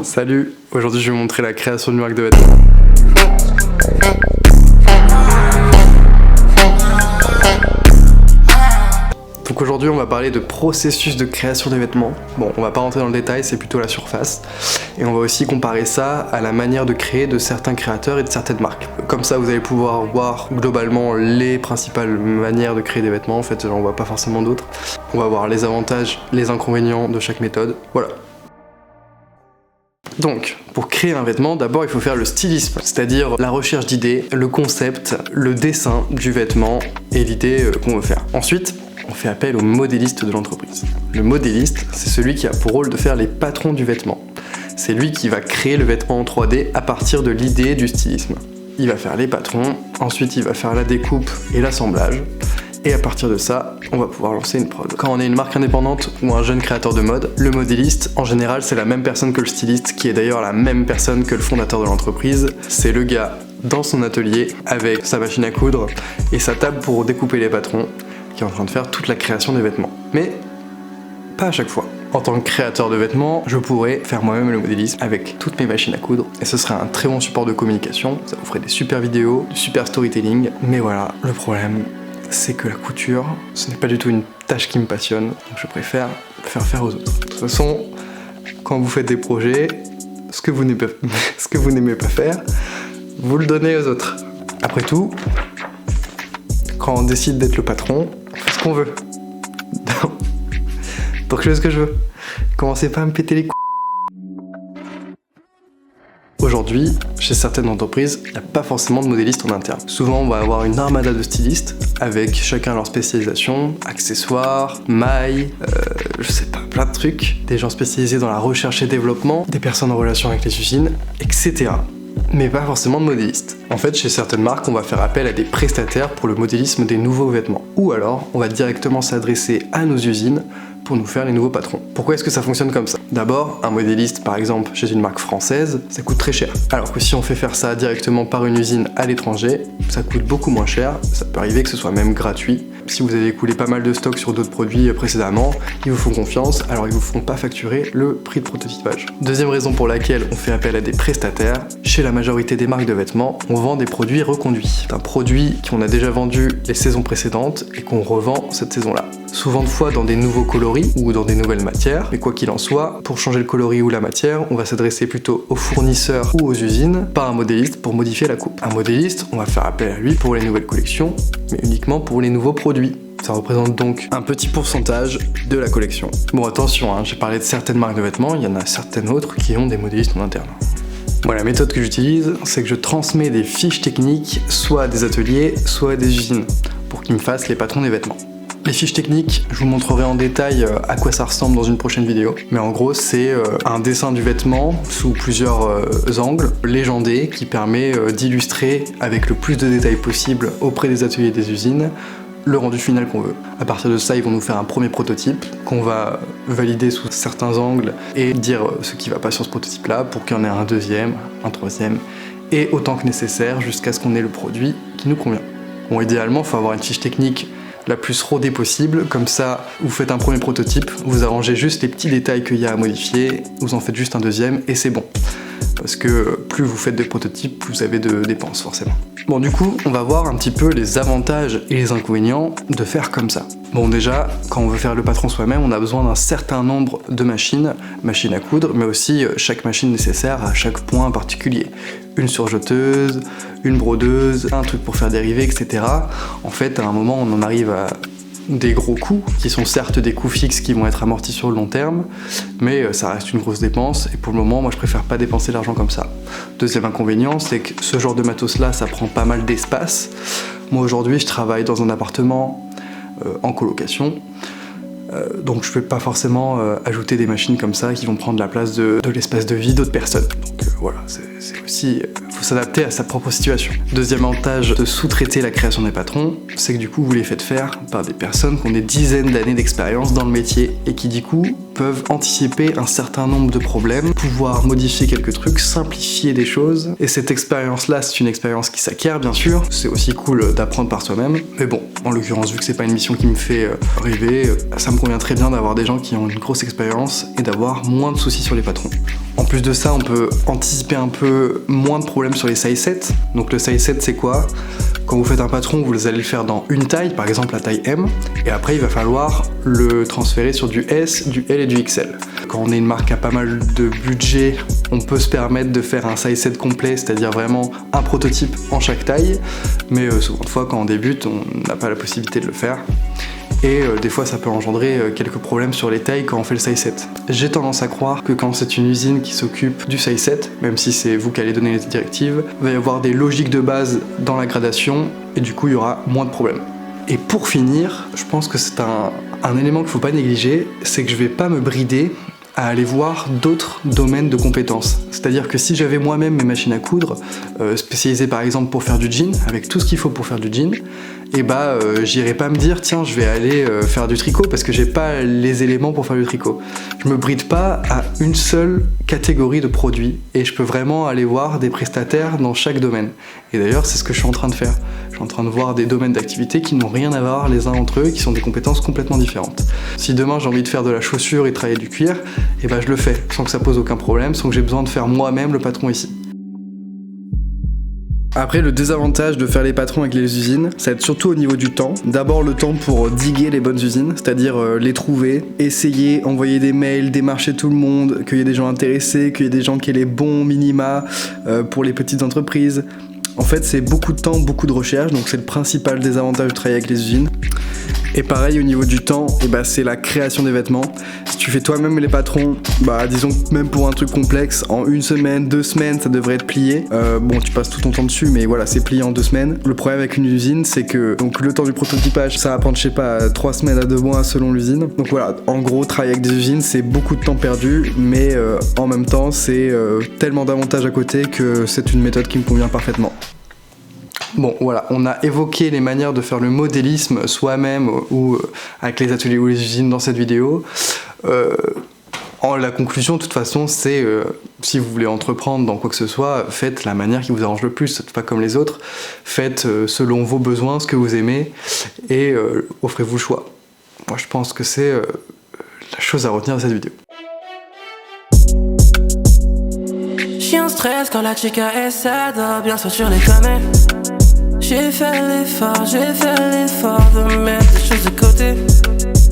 Salut, aujourd'hui je vais vous montrer la création d'une marque de vêtements. Donc aujourd'hui on va parler de processus de création des vêtements. Bon, on va pas rentrer dans le détail, c'est plutôt la surface. Et on va aussi comparer ça à la manière de créer de certains créateurs et de certaines marques. Comme ça vous allez pouvoir voir globalement les principales manières de créer des vêtements. En fait, j'en vois pas forcément d'autres. On va voir les avantages, les inconvénients de chaque méthode. Voilà. Donc, pour créer un vêtement, d'abord il faut faire le stylisme, c'est-à-dire la recherche d'idées, le concept, le dessin du vêtement et l'idée qu'on veut faire. Ensuite, on fait appel au modéliste de l'entreprise. Le modéliste, c'est celui qui a pour rôle de faire les patrons du vêtement. C'est lui qui va créer le vêtement en 3D à partir de l'idée du stylisme. Il va faire les patrons, ensuite il va faire la découpe et l'assemblage. Et à partir de ça, on va pouvoir lancer une prod. Quand on est une marque indépendante ou un jeune créateur de mode, le modéliste, en général, c'est la même personne que le styliste, qui est d'ailleurs la même personne que le fondateur de l'entreprise. C'est le gars dans son atelier, avec sa machine à coudre et sa table pour découper les patrons, qui est en train de faire toute la création des vêtements. Mais pas à chaque fois. En tant que créateur de vêtements, je pourrais faire moi-même le modélisme avec toutes mes machines à coudre, et ce serait un très bon support de communication. Ça vous ferait des super vidéos, du super storytelling. Mais voilà, le problème, c'est que la couture, ce n'est pas du tout une tâche qui me passionne, donc je préfère le faire aux autres. De toute façon, quand vous faites des projets, ce que vous n'aimez pas faire, vous le donnez aux autres. Après tout, quand on décide d'être le patron, on fait ce qu'on veut. Donc je fais ce que je veux. Commencez pas à me péter les couilles. Aujourd'hui, chez certaines entreprises, il n'y a pas forcément de modéliste en interne. Souvent, on va avoir une armada de stylistes, avec chacun leur spécialisation, accessoires, mailles, je sais pas, plein de trucs. Des gens spécialisés dans la recherche et développement, des personnes en relation avec les usines, etc. Mais pas forcément de modélistes. En fait, chez certaines marques, on va faire appel à des prestataires pour le modélisme des nouveaux vêtements. Ou alors, on va directement s'adresser à nos usines pour nous faire les nouveaux patrons. Pourquoi est-ce que ça fonctionne comme ça? D'abord, un modéliste par exemple chez une marque française, ça coûte très cher. Alors que si on fait faire ça directement par une usine à l'étranger, ça coûte beaucoup moins cher, ça peut arriver que ce soit même gratuit. Si vous avez écoulé pas mal de stocks sur d'autres produits précédemment, ils vous font confiance, alors ils vous feront pas facturer le prix de prototypage. Deuxième raison pour laquelle on fait appel à des prestataires, chez la majorité des marques de vêtements, on vend des produits reconduits. C'est un produit qu'on a déjà vendu les saisons précédentes et qu'on revend cette saison-là. Souvent de fois dans des nouveaux coloris ou dans des nouvelles matières, mais quoi qu'il en soit, pour changer le coloris ou la matière, on va s'adresser plutôt aux fournisseurs ou aux usines par un modéliste pour modifier la coupe. Un modéliste, on va faire appel à lui pour les nouvelles collections, mais uniquement pour les nouveaux produits. Ça représente donc un petit pourcentage de la collection. Bon attention, j'ai parlé de certaines marques de vêtements, il y en a certaines autres qui ont des modélistes en interne. Bon, la méthode que j'utilise, c'est que je transmets des fiches techniques soit à des ateliers, soit à des usines, pour qu'ils me fassent les patrons des vêtements. Les fiches techniques, je vous montrerai en détail à quoi ça ressemble dans une prochaine vidéo. Mais en gros, c'est un dessin du vêtement sous plusieurs angles, légendé, qui permet d'illustrer avec le plus de détails possible auprès des ateliers et des usines le rendu final qu'on veut. À partir de ça, ils vont nous faire un premier prototype qu'on va valider sous certains angles et dire ce qui va pas sur ce prototype-là pour qu'il y en ait un deuxième, un troisième, et autant que nécessaire jusqu'à ce qu'on ait le produit qui nous convient. Bon, idéalement, il faut avoir une fiche technique la plus rodée possible, comme ça vous faites un premier prototype, vous arrangez juste les petits détails qu'il y a à modifier, vous en faites juste un deuxième et c'est bon. Parce que plus vous faites de prototypes, plus vous avez de dépenses forcément. Bon, du coup, on va voir un petit peu les avantages et les inconvénients de faire comme ça. Bon, déjà, quand on veut faire le patron soi-même, on a besoin d'un certain nombre de machines à coudre, mais aussi chaque machine nécessaire à chaque point particulier. Une surjeteuse, une brodeuse, un truc pour faire dériver, etc. En fait, à un moment, on en arrive à des gros coûts, qui sont certes des coûts fixes qui vont être amortis sur le long terme, mais ça reste une grosse dépense, et pour le moment, moi je préfère pas dépenser l'argent comme ça. Deuxième inconvénient, c'est que ce genre de matos-là, ça prend pas mal d'espace. Moi aujourd'hui, je travaille dans un appartement, en colocation, donc je peux pas forcément ajouter des machines comme ça qui vont prendre la place de l'espace de vie d'autres personnes. Donc voilà, c'est aussi... faut s'adapter à sa propre situation. Deuxième avantage de sous-traiter la création des patrons, c'est que du coup vous les faites faire par des personnes qui ont des dizaines d'années d'expérience dans le métier et qui du coup peuvent anticiper un certain nombre de problèmes, pouvoir modifier quelques trucs, simplifier des choses. Et cette expérience-là, c'est une expérience qui s'acquiert, bien sûr. C'est aussi cool d'apprendre par soi-même. Mais bon, en l'occurrence, vu que c'est pas une mission qui me fait rêver, ça me convient très bien d'avoir des gens qui ont une grosse expérience et d'avoir moins de soucis sur les patrons. En plus de ça, on peut anticiper un peu moins de problèmes sur les size sets. Donc le size set, c'est quoi ? Quand vous faites un patron, vous allez le faire dans une taille, par exemple la taille M, et après il va falloir le transférer sur du S, du L et du XL. Quand on est une marque à pas mal de budget, on peut se permettre de faire un size set complet, c'est-à-dire vraiment un prototype en chaque taille, mais souvent de fois quand on débute, on n'a pas la possibilité de le faire. Et des fois ça peut engendrer quelques problèmes sur les tailles quand on fait le size set. J'ai tendance à croire que quand c'est une usine qui s'occupe du size set, même si c'est vous qui allez donner les directives, il va y avoir des logiques de base dans la gradation et du coup il y aura moins de problèmes. Et pour finir, je pense que c'est un élément qu'il ne faut pas négliger, c'est que je vais pas me brider à aller voir d'autres domaines de compétences. C'est-à-dire que si j'avais moi-même mes machines à coudre, spécialisées par exemple pour faire du jean, avec tout ce qu'il faut pour faire du jean, et j'irais pas me dire tiens je vais aller faire du tricot parce que j'ai pas les éléments pour faire du tricot. Je me bride pas à une seule catégorie de produits et je peux vraiment aller voir des prestataires dans chaque domaine. Et d'ailleurs c'est ce que je suis en train de faire. Je suis en train de voir des domaines d'activité qui n'ont rien à voir les uns entre eux, qui sont des compétences complètement différentes. Si demain j'ai envie de faire de la chaussure et travailler du cuir, je le fais sans que ça pose aucun problème, sans que j'ai besoin de faire moi-même le patron ici. Après, le désavantage de faire les patrons avec les usines, ça va être surtout au niveau du temps. D'abord le temps pour diguer les bonnes usines, c'est-à-dire les trouver, essayer, envoyer des mails, démarcher tout le monde, qu'il y ait des gens intéressés, qu'il y ait des gens qui aient les bons minima pour les petites entreprises. En fait, c'est beaucoup de temps, beaucoup de recherche, donc c'est le principal désavantage de travailler avec les usines. Et pareil au niveau du temps, c'est la création des vêtements. Si tu fais toi-même les patrons, disons que même pour un truc complexe, en 1 semaine, 2 semaines, ça devrait être plié. Tu passes tout ton temps dessus, mais voilà, c'est plié en 2 semaines. Le problème avec une usine, c'est que donc le temps du prototypage, ça va prendre, 3 semaines à 2 mois selon l'usine. Donc voilà, en gros, travailler avec des usines, c'est beaucoup de temps perdu, mais en même temps, c'est tellement d'avantages à côté que c'est une méthode qui me convient parfaitement. Bon voilà, on a évoqué les manières de faire le modélisme soi-même ou avec les ateliers ou les usines dans cette vidéo. La conclusion de toute façon c'est si vous voulez entreprendre dans quoi que ce soit, faites la manière qui vous arrange le plus, pas comme les autres, faites selon vos besoins, ce que vous aimez et offrez-vous le choix. Moi je pense que c'est la chose à retenir de cette vidéo. J'suis en stress quand la chica est sad, bien sûr sur les camels. J'ai fait l'effort de mettre les choses de côté.